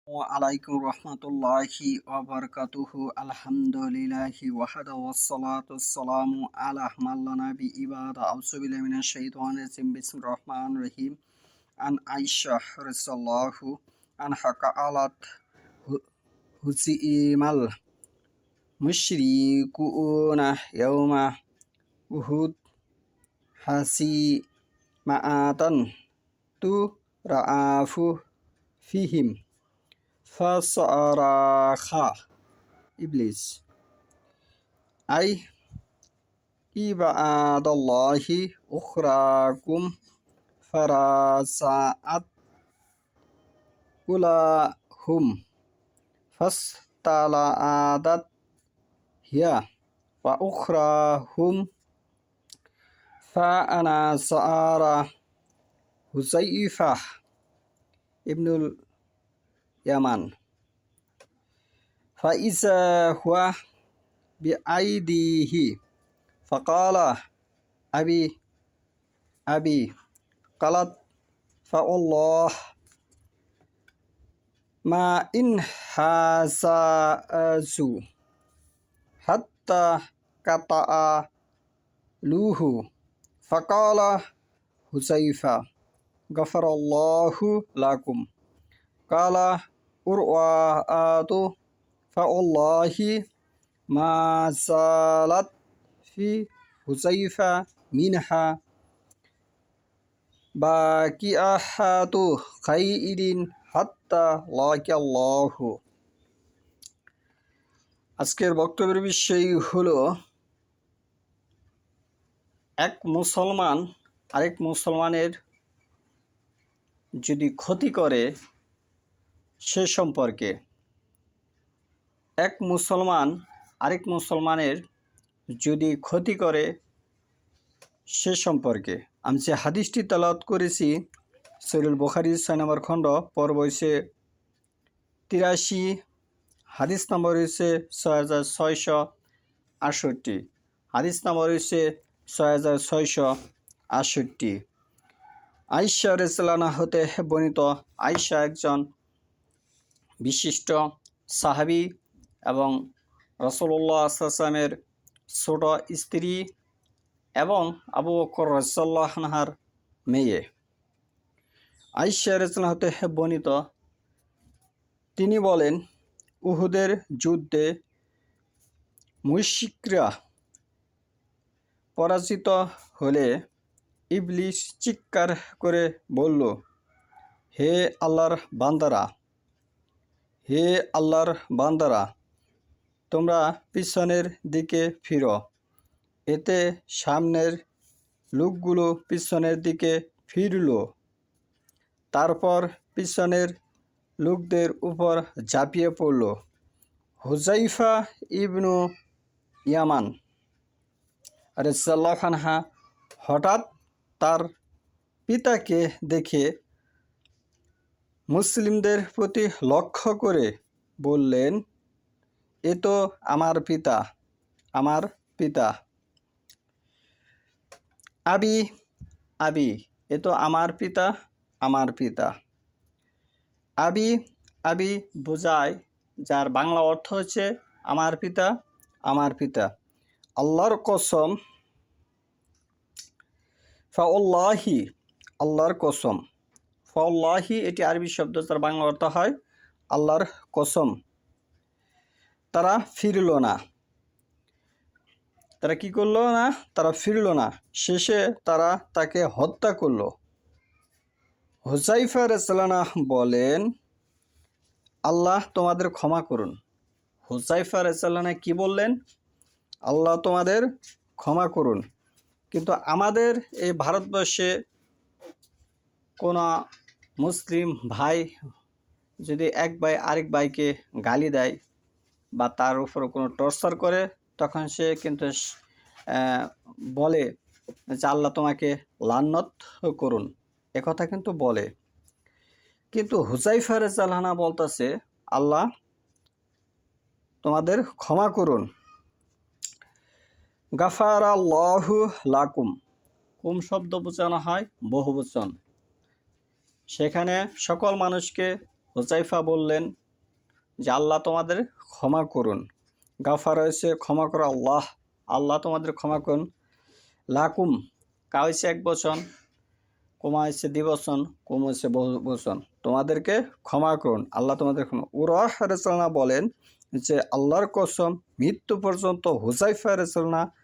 আলাইকুম রহমতুল্লাহি ওয়া বারাকাতুহু আলহামদুলিল্লাহি ওয়াহদা ওয়াসসালাতু ওয়াসসালামু আলা মান লা নাবিয়্যা বা'দা আউযু বিল্লাহি মিনাশ শাইতানির রাজিম বিসমিল্লাহির রহমানির রহিম আন আয়েশা রাদিয়াল্লাহু আনহা ক্বালাত হুজিমাল মুশরিকুনা ইয়াওমা উহুদ হাসিমাতান তুরাফু ফিহিম ফাসারাখা ইবলিস আই ইবাদাল্লাহি উখরাকুম ফারাসাআত উলাহুম ফাস্তালাআদাত হিয়া ওয়া উখরাহুম ফাআনাসারা হুযাইফা ইবনুল ইয়ামান ফাইজা হুয়া বিআইদিহি ফাকালা আবি কালাত ফাআল্লাহ মা ইন হাসাজু হাত্তা কাতাআ লুহু ফাকালা হুযাইফা গাফারাল্লাহু লাকুম কালা উরওয়াতু ফাওয়াল্লাহি মা সালাত ফি হুযাইফা মিনহা বাকিআহাতু খাইরিন হাত্তা লাকিয়াল্লাহু। আজকের বক্তব্যের বিষয় হলো, এক মুসলমান আরেক মুসলমানের যদি ক্ষতি করে সে সম্পর্কে, এক মুসলমান আরেক মুসলমানের যদি ক্ষতি করে সে সম্পর্কে। আমি যে হাদিসটি তেলাওয়াত করেছি সহিহুল বুখারী 6 নম্বর খণ্ড, পর্ব হইছে 83, হাদিস নম্বর হইছে 6668, হাদিস নম্বর হইছে 6668। আয়েশা রাদিয়াল্লাহু আনহা হতে বর্ণিত। আয়েশা একজন বিশিষ্ট সাহাবী এবং রাসূলুল্লাহ সাল্লাল্লাহু আলাইহি ওয়াসাল্লামের ছোট স্ত্রী এবং আবু বকর রাদিয়াল্লাহু আনহার মেয়ে। আয়েশা রাদিয়াল্লাহু আনহা হতে বর্ণিত, তিনি বলেন, উহুদের যুদ্ধে মুশরিকরা পরাজিত হলে ইবলিস চিৎকার করে বলল, হে আল্লাহর বান্দারা, হে আল্লাহর বান্দারা, তোমরা পিছনের দিকে ফিরো। এতে সামনের লোকগুলো পিছনের দিকে ফিরল। তারপর পিছনের লোকদের উপর ঝাঁপিয়ে পড়ল। হুযাইফা ইবনু ইয়ামান রাদিয়াল্লাহু আনহা হঠাৎ তার পিতাকে দেখে মুসলিমদের প্রতি লক্ষ্য করে বললেন, এ তো আমার পিতা, আমার পিতা। আবি আবি, এ তো আমার পিতা, আমার পিতা। আবি আবি বোঝায়, যার বাংলা অর্থ হচ্ছে আমার পিতা, আমার পিতা। আল্লাহর কসম, ফাওয়াল্লাহি, আল্লাহর কসম। ফাওয়াল্লাহি এটি আরবি শব্দ, যার বাংলা অর্থ হয় আল্লাহর কসম। তারা ফিরল না। তারা কি করলো না? তারা ফিরল না। শেষে তারা তাকে হত্যা করলো। হুযাইফা রাদিয়াল্লাহু আনহু বলেন, আল্লাহ তোমাদের ক্ষমা করুন। হুযাইফা রাদিয়াল্লাহু আনহু কি বললেন? আল্লাহ তোমাদের ক্ষমা করুন। কিন্তু আমাদের এই ভারতবর্ষে কোনো মুসলিম ভাই যদি এক ভাই আরেক ভাইকে গালি দেয় বা তার উপর কোনো টর্চার করে, তখন সে কিন্তু বলে যে আল্লাহ তোমাকে লানত করুন, একথা কিন্তু বলে। কিন্তু হুযাইফা রাদিয়াল্লাহু আনহু বলতেছে, আল্লাহ তোমাদের ক্ষমা করুন। গাফারাল্লাহু লাকুম, কুম শব্দ বোঝানো হয় বহুবচন। সেখানে সকল মানুষকে হুযায়ফা বললেন যে আল্লাহ তোমাদের ক্ষমা করুন। গাফার হয়েছে ক্ষমা করো আল্লাহ, আল্লাহ তোমাদের ক্ষমা করুন। লাকুম কা হয়েছে এক বচন, কোমা হয়েছে দ্বিবচন, কুম হয়েছে বহু বচন, তোমাদেরকে ক্ষমা করুন, আল্লাহ তোমাদের ক্ষমা। উরাহ রাদিয়াল্লাহু আনহু বলেন যে আল্লাহর কসম মৃত্যু পর্যন্ত হুযায়ফা রাদিয়াল্লাহু আনহু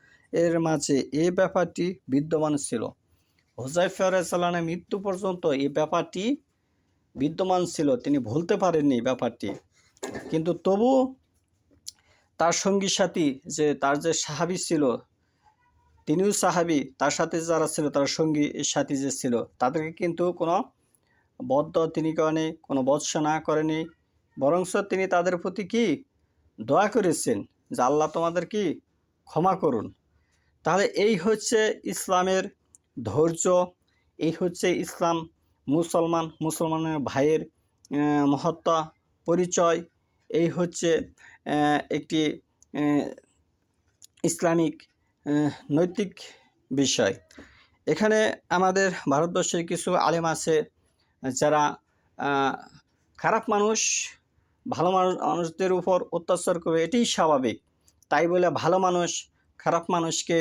এর মাঝে এই ব্যাপারটি বিদ্যমান ছিল। হুযায়ফা রাদিয়াল্লাহু আনহু মৃত্যু পর্যন্ত এই ব্যাপারটি বিদ্যমান ছিল, তিনি ভুলতে পারেননি ব্যাপারটি। কিন্তু তবু তার সঙ্গী সাথী যে তার যে সাহাবী ছিল, তিনিও সাহাবী, তার সাথে যারা ছিল তার সঙ্গী সাথী যে ছিল তাদেরকে কিন্তু কোনো বদদোয়া তিনি করেনি, কোনো ভর্ৎসনা করেনি, বরঞ্চ তিনি তাদের প্রতি কি দোয়া করেছেন যে আল্লাহ তোমাদের কি ক্ষমা করুন। তাহলে এই হচ্ছে ইসলামের ধৈর্য, এই হচ্ছে ইসলাম, মুসলমানের ভাইয়ের মহত্তা পরিচয়, এই হচ্ছে একটি ইসলামিক নৈতিক বিষয়। এখানে আমাদের ভারতবর্ষের কিছু আলেম আছে যারা খারাপ মানুষ ভালো মানুষদের উপর অত্যাচার করে, এটাই স্বাভাবিক। তাই বলে ভালো মানুষ খারাপ মানুষকে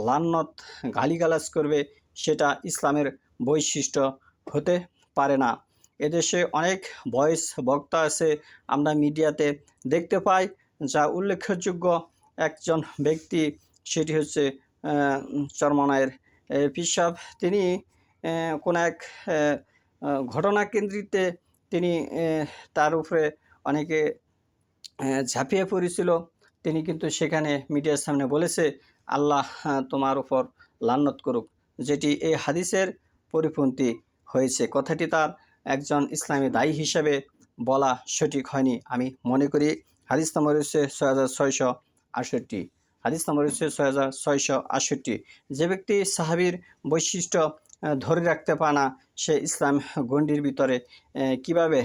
লানত গালিগালাজ করবে, সেটা ইসলামের বৈশিষ্ট্য হতে পারে না। এদেশে অনেক ভয়েস বক্তা আছে, আমরা মিডিয়াতে দেখতে পাই, যা উল্লেখযোগ্য একজন ব্যক্তি, সেটি হচ্ছে চরমনায়ের পীর সাহেব। তিনি কোনো এক ঘটনাকেন্দ্রিতে তিনি তার উপরে অনেকে ঝাঁপিয়ে পড়েছিল, তিনি কিন্তু সেখানে মিডিয়ার সামনে বলেছে আল্লাহ তোমার উপর লানত করুক, যেটি এই হাদিসের পরিপন্থী হয়েছে। কথাটি তার একজন ইসলামী দায়ী হিসেবে বলা সঠিক হয়নি আমি মনে করি। হাদিস নম্বর হচ্ছে 6668, হাদিস নম্বর হচ্ছে 6668। যে ব্যক্তি সাহাবীর বৈশিষ্ট্য ধরে রাখতে পারে না, সে ইসলাম গণ্ডির ভিতরে কিভাবে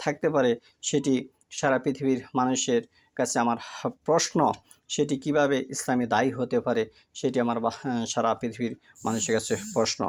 থাকতে পারে, সেটি সারা পৃথিবীর মানুষের কাছে আমার প্রশ্ন। সেটি কিভাবে ইসলামী দায়ী হতে পারে, সেটি আমার সারা পৃথিবীর মানুষের কাছে প্রশ্ন।